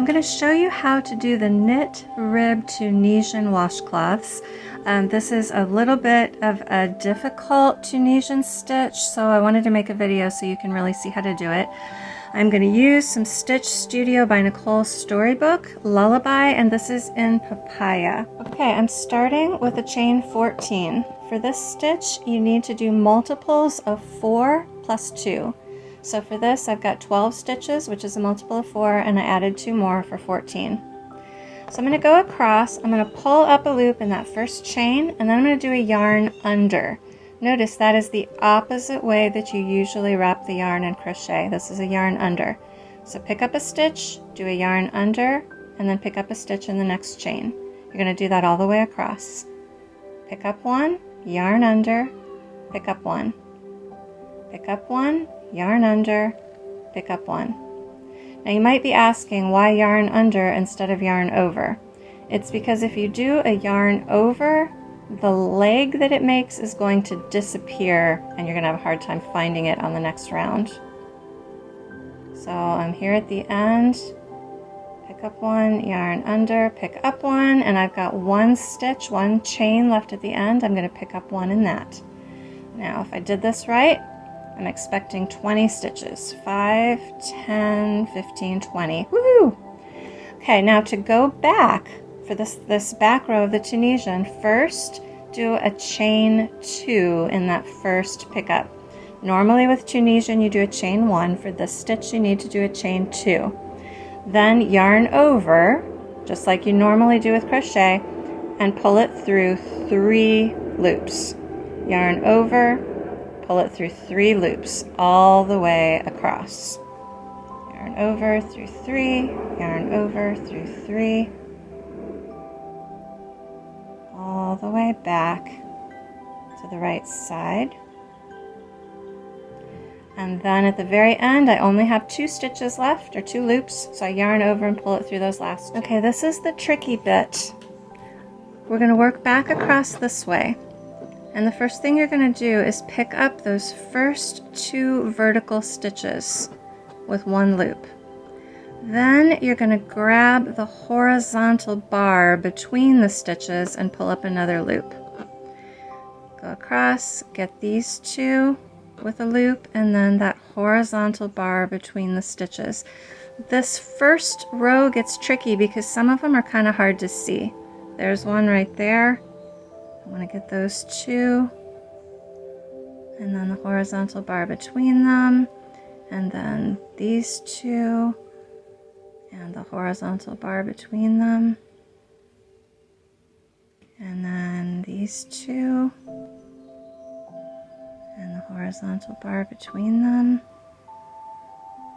I'm going to show you how to do the Knit Rib Tunisian washcloths. This is a little bit of a difficult Tunisian stitch, so I wanted to make a video so you can really see how to do it. I'm going to use some Stitch Studio by Nicole's Storybook, Lullaby, and this is in Papaya. Okay, I'm starting with a chain 14. For this stitch, you need to do multiples of 4 plus 2. So for this, I've got 12 stitches, which is a multiple of 4, and I added 2 more for 14. So I'm going to go across, I'm going to pull up a loop in that first chain, and then I'm going to do a yarn under. Notice that is the opposite way that you usually wrap the yarn in crochet. This is a yarn under. So pick up a stitch, do a yarn under, and then pick up a stitch in the next chain. You're going to do that all the way across. Pick up one, yarn under, pick up one. Pick up one, yarn under, pick up one. Now you might be asking why yarn under instead of yarn over. It's because if you do a yarn over, the leg that it makes is going to disappear and you're going to have a hard time finding it on the next round. So I'm here at the end, pick up one, yarn under, pick up one, and I've got one stitch, one chain left at the end. I'm going to pick up one in that. Now if I did this right, I'm expecting 20 stitches. 5, 10, 15, 20. Woohoo! Okay, now to go back for this back row of the Tunisian, first do a chain 2 in that first pickup. Normally with Tunisian you do a chain 1. For this stitch you need to do a chain 2. Then yarn over, just like you normally do with crochet, and pull it through 3 loops. Yarn over, pull it through 3 loops all the way across. Yarn over through 3, yarn over through 3, all the way back to the right side. And then at the very end I only have 2 stitches left, or 2 loops, so I yarn over and pull it through those last. Okay, this is the tricky bit. We're going to work back across this way. And the first thing you're going to do is pick up those first 2 vertical stitches with 1 loop. Then you're going to grab the horizontal bar between the stitches and pull up another loop. Go across, get these 2 with a loop, and then that horizontal bar between the stitches. This first row gets tricky because some of them are kind of hard to see. There's one right there. I want to get those 2, and then the horizontal bar between them, and then these 2, and the horizontal bar between them, and then these 2, and the horizontal bar between them,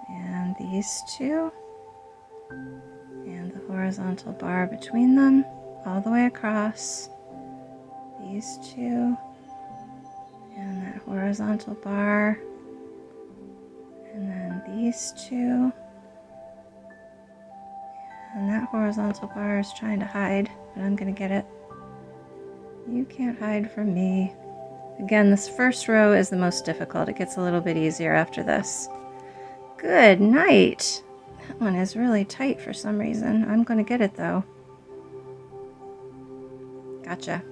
and these 2, and the horizontal bar between them, all the way across. These 2, and that horizontal bar, and then these 2, and that horizontal bar is trying to hide, but I'm going to get it. You can't hide from me. Again, this first row is the most difficult. It gets a little bit easier after this. Good night. That one is really tight for some reason. I'm going to get it though. Gotcha.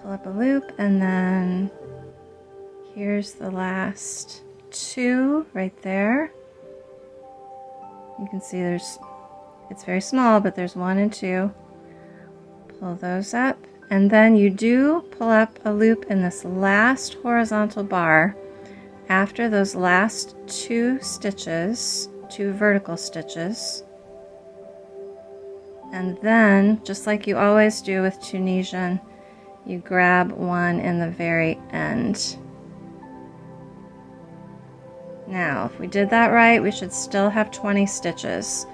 Pull up a loop, and then here's the last 2 right there. You can see it's very small, but there's 1 and 2. Pull those up, and then you do pull up a loop in this last horizontal bar after those last 2 stitches, 2 vertical stitches. And then, just like you always do with Tunisian, you grab one in the very end. Now, if we did that right, we should still have 20 stitches.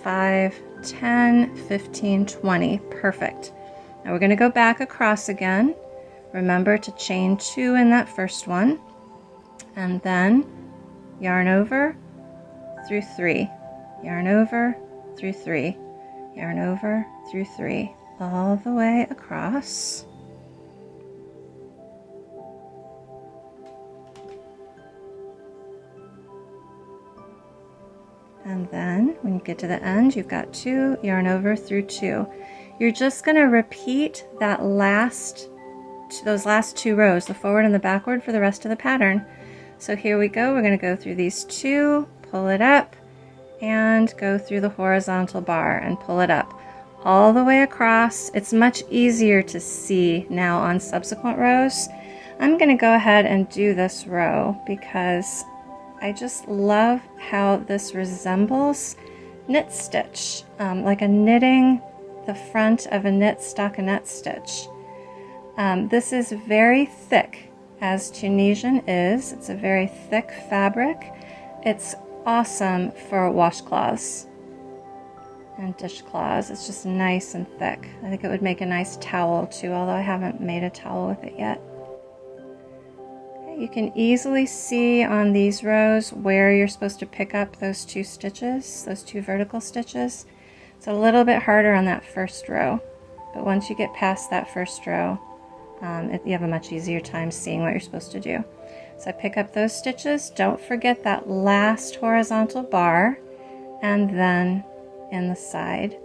5, 10, 15, 20. Perfect. Now we're going to go back across again. Remember to chain 2 in that first one, and then yarn over through 3, yarn over through 3, yarn over through 3, all the way across. And then when you get to the end, you've got 2, yarn over through 2. You're just going to repeat that those last 2 rows, the forward and the backward, for the rest of the pattern. So here we go. We're going to go through these 2, pull it up, and go through the horizontal bar and pull it up all the way across. It's much easier to see now on subsequent rows. I'm going to go ahead and do this row because I just love how this resembles knit stitch, like a knitting the front of a knit stockinette stitch. This is very thick, as Tunisian is. It's a very thick fabric. It's awesome for washcloths and dishcloths. It's just nice and thick. I think it would make a nice towel too, although I haven't made a towel with it yet. Okay, you can easily see on these rows where you're supposed to pick up those 2 stitches, those 2 vertical stitches. It's a little bit harder on that first row, but once you get past that first row, you have a much easier time seeing what you're supposed to do. So I pick up those stitches. Don't forget that last horizontal bar, and then in the side.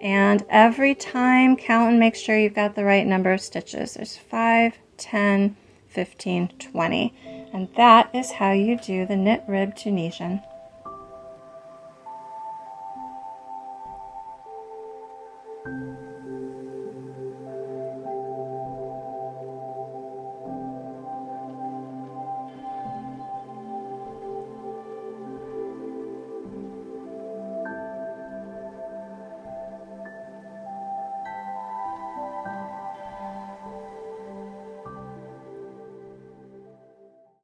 And every time count and make sure you've got the right number of stitches. There's 5, 10, 15, 20. And that is how you do the Knit Rib Tunisian.